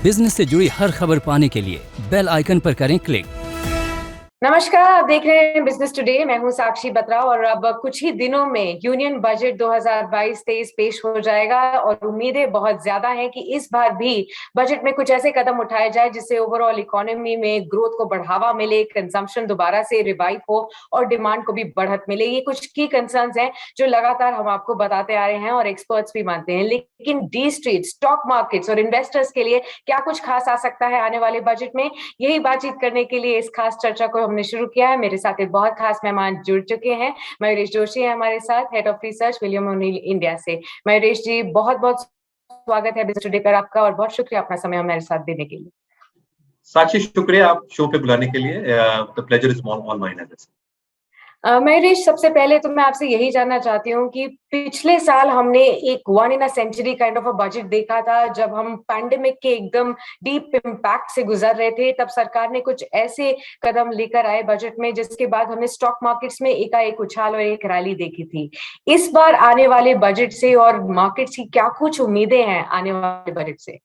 Business से जुड़ी हर खबर पाने के लिए बेल आइकन पर करें क्लिक। नमस्कार, आप देख रहे हैं बिजनेस टुडे। मैं हूं साक्षी बत्रा और अब कुछ ही दिनों में यूनियन बजट 2022-23 पेश हो जाएगा और उम्मीदें बहुत ज्यादा हैं कि इस बार भी बजट में कुछ ऐसे कदम उठाए जाए जिससे ओवरऑल इकोनॉमी में ग्रोथ को बढ़ावा मिले, कंजम्पशन दोबारा से रिवाइव हो और डिमांड को भी बढ़त मिले। ये कुछ की कंसर्न्स हैं जो लगातार हम आपको बताते आ रहे हैं और एक्सपर्ट्स भी मानते हैं। लेकिन डी स्ट्रीट, स्टॉक मार्केट्स और इन्वेस्टर्स के लिए क्या कुछ खास आ सकता है आने वाले बजट में, यही बातचीत करने के लिए इस खास चर्चा को हमने शुरू किया है। मेरे साथ एक बहुत खास मेहमान जुड़ चुके हैं। मयूरेश जोशी है हमारे साथ, head of research William O'Neil India से। मयूरेश जी, बहुत बहुत स्वागत है बिजनेस टुडे पर आपका और बहुत शुक्रिया अपना समय हमारे साथ देने के लिए। साक्षी, शुक्रिया आप शो पे बुलाने के लिए। The pleasure is all mine. Mayuresh, सबसे पहले तो मैं आपसे यही जानना चाहती हूँ कि पिछले साल हमने एक one in a century kind of a budget देखा था जब हम पैंडेमिक के एकदम डीप इम्पैक्ट से गुजर रहे थे। तब सरकार ने कुछ ऐसे कदम लेकर आए बजट में जिसके बाद हमने स्टॉक मार्केट्स में एकाएक उछाल और एक रैली देखी थी। इस बार आने वाले बजट से और मार्केट्स की क्या कुछ उम्मीदें हैं आने वाले बजट से?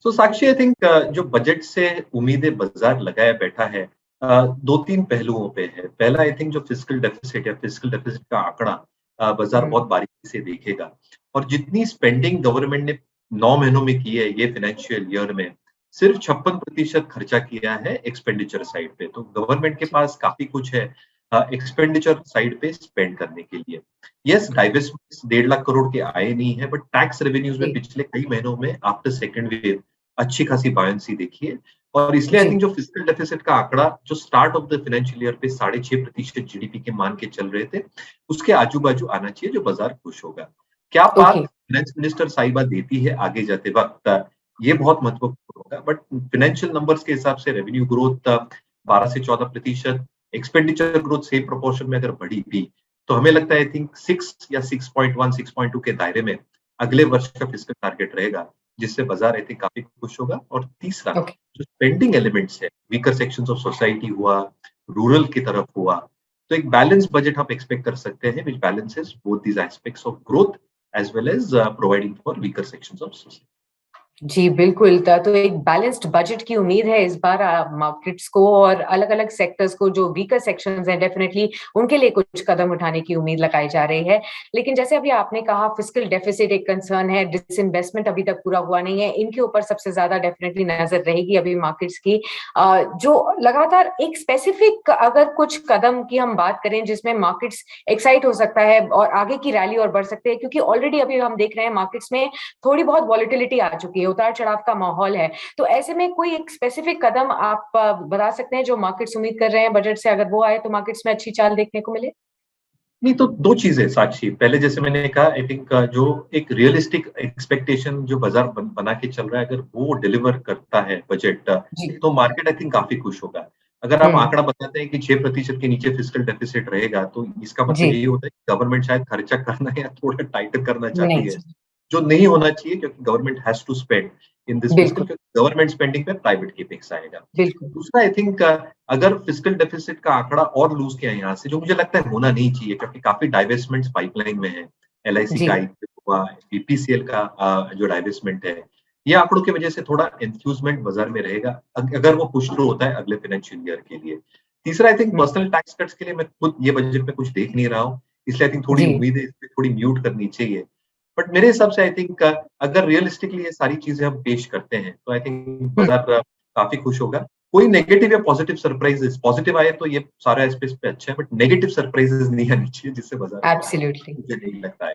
तो साक्षी, आई थिंक जो बजट से उम्मीदें बाजार लगाया बैठा है, दो तीन पहलुओं पे है। पहला, आई थिंक जो फिस्कल डेफिसिट का आंकड़ा बाजार बहुत बारीकी से देखेगा और जितनी स्पेंडिंग गवर्नमेंट ने 9 महीनों में की है ये फाइनेंशियल ईयर में, सिर्फ 56% खर्चा किया है एक्सपेंडिचर साइड पे। तो गवर्नमेंट के पास काफी कुछ है एक्सपेंडिचर साइड पे स्पेंड करने के लिए। यस, डाइवेस्टमेंट्स 1.5 लाख करोड़ के आए नहीं है, बट टैक्स रेवेन्यूज में पिछले कई महीनों में आफ्टर सेकेंड वेव अच्छी खासी बायंसी देखी है। और इसलिए आई थिंक जो फिस्कल डेफिसिट का आंकड़ा जो start of the financial year पे 6.5% जीडीपी के मान के चल रहे थे, उसके आजू बाजू आना चाहिए जो बाजार खुश होगा। क्या बात फाइनेंस मिनिस्टर साहिबा देती है आगे जाते वक्त, ये बहुत महत्वपूर्ण होगा। बट फाइनेंशियल नंबर्स के हिसाब से रेवेन्यू ग्रोथ 12 से 14%, एक्सपेंडिचर ग्रोथ सेम प्रोपोर्शन में अगर बढ़ी भी तो हमें लगता है आई थिंक 6 या 6.1 6.2 के दायरे में अगले वर्ष का फिस्कल टारगेट रहेगा, जिससे बाजार आई थिंक काफी खुश होगा। और तीसरा, जो स्पेंडिंग एलिमेंट्स है, वीकर सेक्शंस ऑफ सोसाइटी हुआ, रूरल की तरफ हुआ, तो एक बैलेंस बजट आप एक्सपेक्ट कर सकते हैं which balances both these aspects of growth as well as providing for weaker sections of society. जी बिल्कुल, तो एक बैलेंस्ड बजट की उम्मीद है इस बार मार्केट्स को और अलग अलग सेक्टर्स को। जो वीकर सेक्शंस हैं डेफिनेटली उनके लिए कुछ कदम उठाने की उम्मीद लगाई जा रही है। लेकिन जैसे अभी आपने कहा, फिस्कल डेफिसिट एक कंसर्न है, डिसइन्वेस्टमेंट अभी तक पूरा हुआ नहीं है, इनके ऊपर सबसे ज्यादा डेफिनेटली नजर रहेगी अभी मार्केट्स की। जो लगातार एक स्पेसिफिक अगर कुछ कदम की हम बात करें जिसमें मार्केट्स एक्साइट हो सकता है और आगे की रैली और बढ़ सकते हैं, क्योंकि ऑलरेडी अभी हम देख रहे हैं मार्केट्स में थोड़ी बहुत वॉलिटिलिटी आ चुकी है, उतार चढ़ाव का माहौल है। तो ऐसे में कोई एक स्पेसिफिक कदम आप बता सकते हैं जो मार्केट्स उम्मीद कर रहे हैं बजट से, अगर वो आए तो मार्केट्स में अच्छी चाल देखने को मिले? नहीं, तो दो चीजें साक्षी। पहले जैसे मैंने कहा, आई थिंक जो एक रियलिस्टिक एक्सपेक्टेशन जो बाजार बना के चल रहा है, अगर वो डिलीवर करता है बजट, तो मार्केट आई थिंक काफी खुश होगा। अगर आप आंकड़ा बताते हैं कि 6% के नीचे फिस्कल डेफिसिट रहेगा, तो इसका मतलब यही होता है कि गवर्नमेंट शायद खर्चा करना या थोड़ा टाइटर करना चाहती है, जो नहीं होना चाहिए, क्योंकि government has to spend in this fiscal, क्योंकि गवर्नमेंट स्पेंडिंग पे प्राइवेट केपेक्स आएगा। दूसरा, आई थिंक अगर फिस्कल डेफिसिट का आंकड़ा और लूज किया यहाँ से, जो मुझे लगता है होना नहीं चाहिए, क्योंकि काफी डाइवेस्टमेंट्स पाइपलाइन में है। एलआईसी का हुआ, बीपीसीएल का जो डाइवेस्टमेंट है, ये आंकड़ों की वजह से थोड़ा एंथ्यूजमेंट बाजार में रहेगा अगर वो पुश थ्रू होता है अगले फाइनेंशियल ईयर के लिए। तीसरा, I think personal tax cuts के लिए मैं खुद ये बजट में कुछ देख नहीं रहा हूँ, इसलिए आई थिंक थोड़ी उम्मीद है इसमें थोड़ी म्यूट करनी चाहिए। बट मेरे हिसाब से आई थिंक अगर रियलिस्टिकली ये सारी चीजें हम पेश करते हैं तो आई थिंक बाजार काफी खुश होगा। कोई नेगेटिव या पॉजिटिव सरप्राइजेस, पॉजिटिव आए तो ये सारा एस्पेक्ट पे अच्छा है, बट नेगेटिव सरप्राइजेस नहीं आनी चाहिए जिससे बाजार एब्सोल्युटली मुझे नहीं लगता है।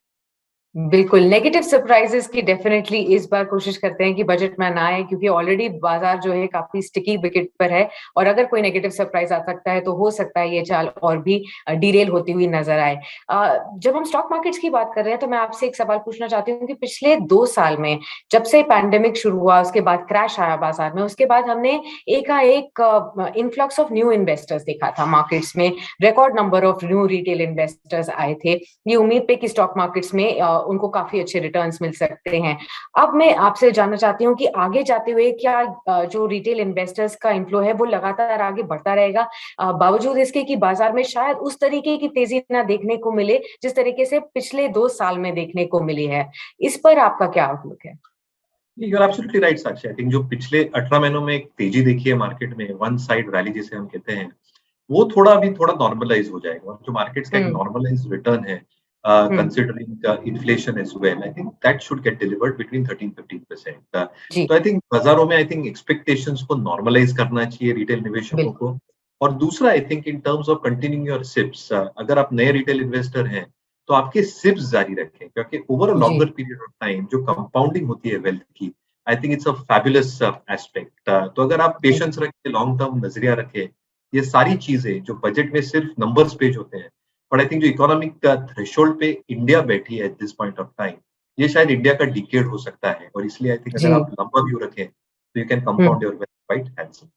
बिल्कुल, नेगेटिव सरप्राइजेस की डेफिनेटली इस बार कोशिश करते हैं कि बजट में ना आए, क्योंकि ऑलरेडी बाजार जो है काफी स्टिकी विकेट पर है और अगर कोई नेगेटिव सरप्राइज आ सकता है तो हो सकता है ये चाल और भी डीरेल होती हुई नजर आए। जब हम स्टॉक मार्केट्स की बात कर रहे हैं तो मैं आपसे एक सवाल पूछना चाहती हूँ कि पिछले 2 साल में जब से पैंडेमिक शुरू हुआ, उसके बाद क्रैश आया बाजार में, उसके बाद हमने एकाएक इन्फ्लक्स ऑफ न्यू इन्वेस्टर्स देखा था मार्केट्स में। Record number of new retail investors आए थे, ये उम्मीद पे कि स्टॉक मार्केट्स में उनको काफी अच्छे रिटर्न्स मिल सकते हैं। अब मैं आपसे जानना चाहती हूँ कि आगे जाते हुए क्या जो रिटेल इन्वेस्टर्स का इनफ्लो है वो लगातार आगे बढ़ता रहेगा, बावजूद इसके कि बाजार में शायद उस तरीके की तेजी ना देखने को मिले जिस तरीके से पिछले 2 साल में देखने को मिली है? इस पर आपका क्या आउटलुक है? You are absolutely right Sakshi. I think जो पिछले 18 महीनों में एक तेजी देखी है मार्केट में, वन साइड रैली जिसे हम कहते हैं, वो थोड़ा नॉर्मलाइज हो जाएगा। जो मार्केट्स का एक हम्म। नॉर्मलाइज रिटर्न है, hmm. Considering inflation as well, I think that should get delivered between 13-15%। जी। तो आई थिंक बाजारों में आई थिंक एक्सपेक्टेशंस को नॉर्मलाइज करना चाहिए रिटेल निवेशकों बिल्कुल। को। और दूसरा I think in terms of continuing your SIPs, अगर आप नए रिटेल इन्वेस्टर हैं तो आपके सिप्स जारी रखें, क्योंकि ओवर अ जी। लॉन्गर पीरियड ऑफ टाइम जो कंपाउंडिंग होती है वेल्थ की, I think it's a fabulous aspect. तो अगर आप जी। पेशेंस रखें, लॉन्ग टर्म नजरिया रखें, ये सारी चीजें जो बजट में सिर्फ नंबर्स पेश होते हैं, बट आई थिंक जो इकोनॉमिक थ्रेशोल्ड पे इंडिया बैठी है at this point of time, ये शायद इंडिया का डिकेड हो सकता है। और इसलिए आई थिंक अगर जी। आप लंबा व्यू रखें तो you can hmm. Compound your wealth quite handsome.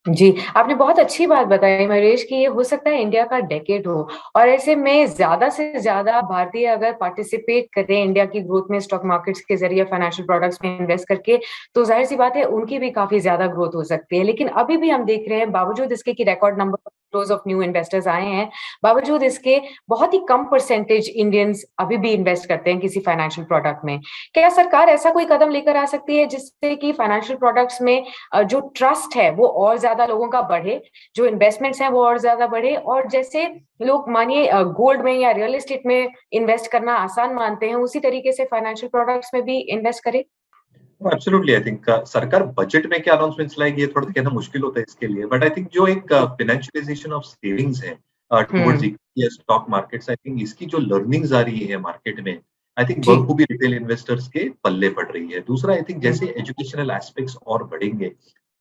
जी, आपने बहुत अच्छी बात बताई महेश कि ये हो सकता है इंडिया का डेकेड हो और ऐसे में ज़्यादा से ज़्यादा भारतीय अगर पार्टिसिपेट करें इंडिया की ग्रोथ में स्टॉक मार्केट्स के ज़रिए फाइनेंशियल प्रोडक्ट्स में इन्वेस्ट करके, तो ज़ाहिर-सी बात है उनकी भी काफ़ी ज़्यादा ग्रोथ हो सकती है। लेकिन अभी भी हम देख रहे हैं बावजूद इसके कि record number of flows of new investors आए हैं, बावजूद इसके बहुत ही कम परसेंटेज इंडियंस अभी भी इन्वेस्ट करते हैं किसी फाइनेंशियल प्रोडक्ट में। क्या सरकार ऐसा कोई कदम लेकर आ सकती है जिससे कि फाइनेंशियल प्रोडक्ट्स में जो ट्रस्ट है वो और ज्यादा लोगों का बढ़े, जो इन्वेस्टमेंट्स हैं वो और ज्यादा बढ़े और जैसे लोग मानिए गोल्ड में या रियल एस्टेट में इन्वेस्ट करना आसान मानते हैं, उसी तरीके से फाइनेंशियल प्रोडक्ट्स में भी इन्वेस्ट करें? एब्सोल्युटली आई थिंक सरकार बजट में क्या अनाउंसमेंट्स लाएगी ये थोड़ा कहना मुश्किल होता है इसके लिए, बट आई थिंक जो एक फाइनेंशियलाइजेशन ऑफ सेविंग्स है टुवर्ड्स हुँ। इक्विटी या स्टॉक मार्केट्स, आई थिंक इसकी जो लर्निंग्स आ रही है मार्केट में, आई थिंक जी। बखूबी रिटेल इन्वेस्टर्स के पल्ले पड़ रही है। दूसरा आई थिंक हुँ। जैसे एजुकेशनल एस्पेक्ट्स और बढ़ेंगे,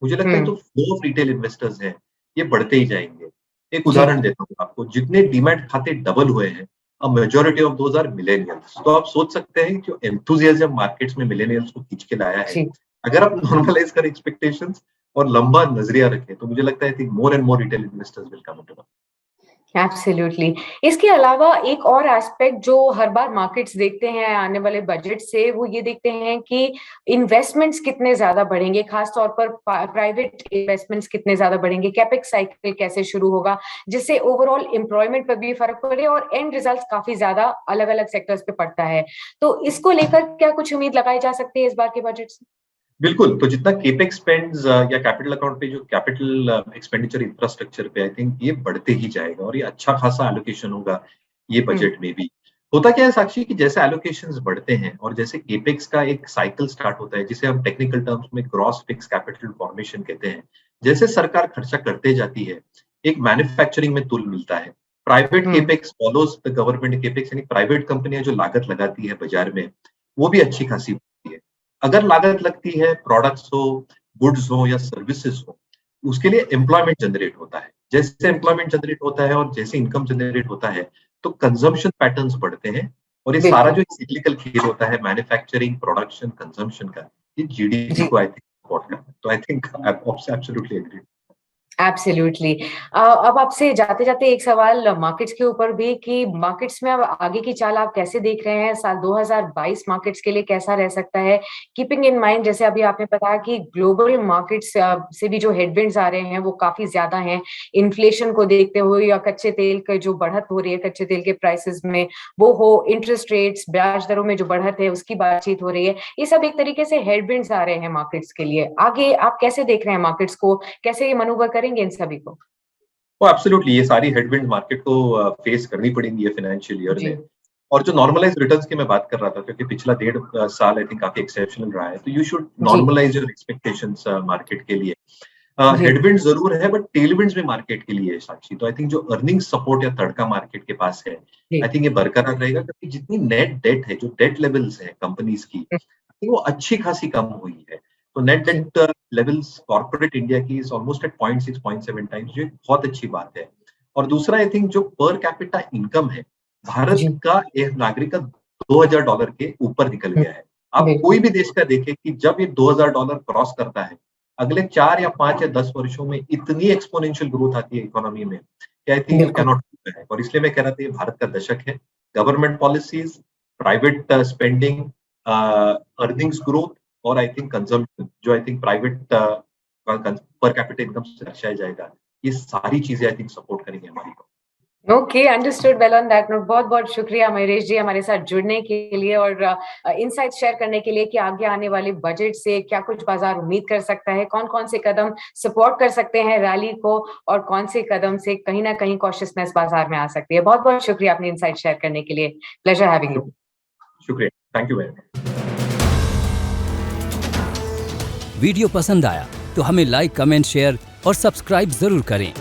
मुझे लगता है हुँ। जो फ्लो ऑफ रिटेल इन्वेस्टर्स हैं ये बढ़ते ही जाएंगे। एक जी। उदाहरण देता हूँ आपको, जितने डीमैट खाते डबल हुए हैं, a majority of those are millennials. तो आप सोच सकते हैं कि जो एंथुसियाज्म मार्केट्स में मिलेनियल्स को खींच के लाया है, जी। अगर आप नॉर्मलाइज करें एक्सपेक्टेशंस और लंबा नजरिया रखें, तो मुझे लगता है I think more and more retail investors will come into the. Absolutely. इसके अलावा एक और एस्पेक्ट जो हर बार मार्केट्स देखते हैं आने वाले बजट से, वो ये देखते हैं कि इन्वेस्टमेंट्स कितने ज़्यादा बढ़ेंगे, खास तौर पर प्राइवेट इन्वेस्टमेंट्स कितने ज़्यादा बढ़ेंगे, कैपेक्स साइकिल कैसे शुरू होगा, जिससे ओवरऑल एम्प्लॉयमेंट पर भी फ़र्क पड़े और एंड रिजल्ट्स काफ़ी ज़्यादा अलग-अलग सेक्टर्स पे पड़ता है। तो इसको लेकर क्या कुछ उम्मीद लगाई जा सकती है इस बार के बजट से? बिल्कुल, तो जितना केपेक्स स्पेंड्स या कैपिटल अकाउंट पे जो कैपिटल एक्सपेंडिचर इंफ्रास्ट्रक्चर पे, आई थिंक ये बढ़ते ही जाएगा और ये अच्छा खासा एलोकेशन होगा ये हुँ। बजट में भी। होता क्या है साक्षी कि जैसे एलोकेशंस बढ़ते हैं और जैसे केपेक्स का एक साइकिल स्टार्ट होता है, जिसे हम टेक्निकल टर्म्स में ग्रॉस फिक्स कैपिटल फॉर्मेशन कहते हैं। जैसे सरकार खर्चा करते जाती है, एक मैन्युफैक्चरिंग में तुल मिलता है। Private hmm. Capex follows the government capex, यानी प्राइवेट कंपनियां जो लागत लगाती है बाजार में, वो भी अच्छी खासी होती है। अगर लागत लगती है, प्रोडक्ट्स हो, गुड्स हो या सर्विसेज हो, उसके लिए एम्प्लॉयमेंट जनरेट होता है। जैसे बिल्कुल। एम्प्लॉयमेंट जनरेट होता है और जैसे इनकम जनरेट होता है, तो कंजम्पशन पैटर्न्स बढ़ते हैं और ये सारा बिल्कुल। जो साइक्लिकल खेल होता है मैन्युफैक्चरिंग, प्रोडक्शन, कंजम्पशन का, ये जीडीपी जी। को आई थिंक सपोर्ट करता है। तो I think absolutely agree. Absolutely. अब आपसे जाते-जाते एक सवाल मार्केट्स के ऊपर भी कि मार्केट्स में अब आगे की चाल आप कैसे देख रहे हैं? साल 2022 मार्केट्स के लिए कैसा रह सकता है? कीपिंग इन माइंड जैसे अभी आपने बताया कि ग्लोबल मार्केट्स से भी जो हेडविंड्स आ रहे हैं वो काफ़ी ज़्यादा हैं। इन्फ्लेशन को देखते हुए या कच्चे तेल की जो बढ़त हो रही है, कच्चे तेल के प्राइसेस में वो हो, इंटरेस्ट रेट्स, ब्याज दरों में जो बढ़त है उसकी बातचीत हो रही है। ये सब एक तरीके से हेडविंड्स आ रहे हैं मार्केट्स के लिए। आगे आप कैसे देख रहे हैं मार्केट्स को? कैसे ये मैनूवर करेंगे इन सभी को? तो एब्सोल्युटली ये सारी हेडविंड मार्केट को फेस करनी पड़ेंगी ये फाइनेंशियल ईयर जी। में। और जो नॉर्मलाइज्ड रिटर्न्स की मैं बात कर रहा था, क्योंकि पिछला डेढ़ साल आई थिंक काफी एक्सेप्शनल रहा है, तो यू शुड जी। नॉर्मलाइज योर एक्सपेक्टेशंस मार्केट के लिए। जी। हेडविंड जरूर है, बट टेलविंड्स भी मार्केट के लिए है साक्षी। तो आई थिंक जो अर्निंग सपोर्ट या तड़का मार्केट के पास है, जी। आई थिंक ये बरकरार रहेगा, क्योंकि जितनी नेट डेट है, जो डेट लेवल्स है कंपनीज की, हुँ। I think वो अच्छी खासी कम हुई है। तो नेट जी। डेट लेवल्स कॉर्पोरेट इंडिया की इज ऑलमोस्ट एट 0.6 0.7 टाइम्स, जो एक बहुत अच्छी बात है। और दूसरा आई थिंक जो पर कैपिटा इनकम है, भारत जी। का एक नागरिक का $2000 के ऊपर निकल हुँ। गया है। आप कोई बिल्कुल। भी देश का देखें कि जब ये $2000 क्रॉस करता है, अगले 4 या 5 या 10 वर्षों में इतनी एक्स्पोनेंशियल ग्रोथ आती है इकोनॉमी में कि आई थिंक यू बिल्कुल। Cannot back. और इसलिए मैं कह रहा था ये भारत का दशक है। Government policies, private spending, earnings growth और आई थिंक कंजम्पशन, जो I think private per capita income से दर्शाया जाएगा, ये सारी चीजें आई थिंक सपोर्ट करेंगे हमारी। Okay, understood. Well on that note बहुत-बहुत शुक्रिया मयूरेश जी हमारे साथ जुड़ने के लिए और इनसाइट्स शेयर करने के लिए कि आगे आने वाले बजट से क्या कुछ बाजार उम्मीद कर सकता है, कौन-कौन से कदम सपोर्ट कर सकते हैं रैली को और कौन से कदम से कहीं न कहीं कॉशियसनेस बाजार में आ सकती है। बहुत-बहुत शुक्रिया अपनी इनसाइट शेयर करने के लिए। Pleasure having you. शुक्रिया, thank you very much. Video पसंद आया तो हमें लाइक, कमेंट, शेयर और सब्सक्राइब जरूर करें।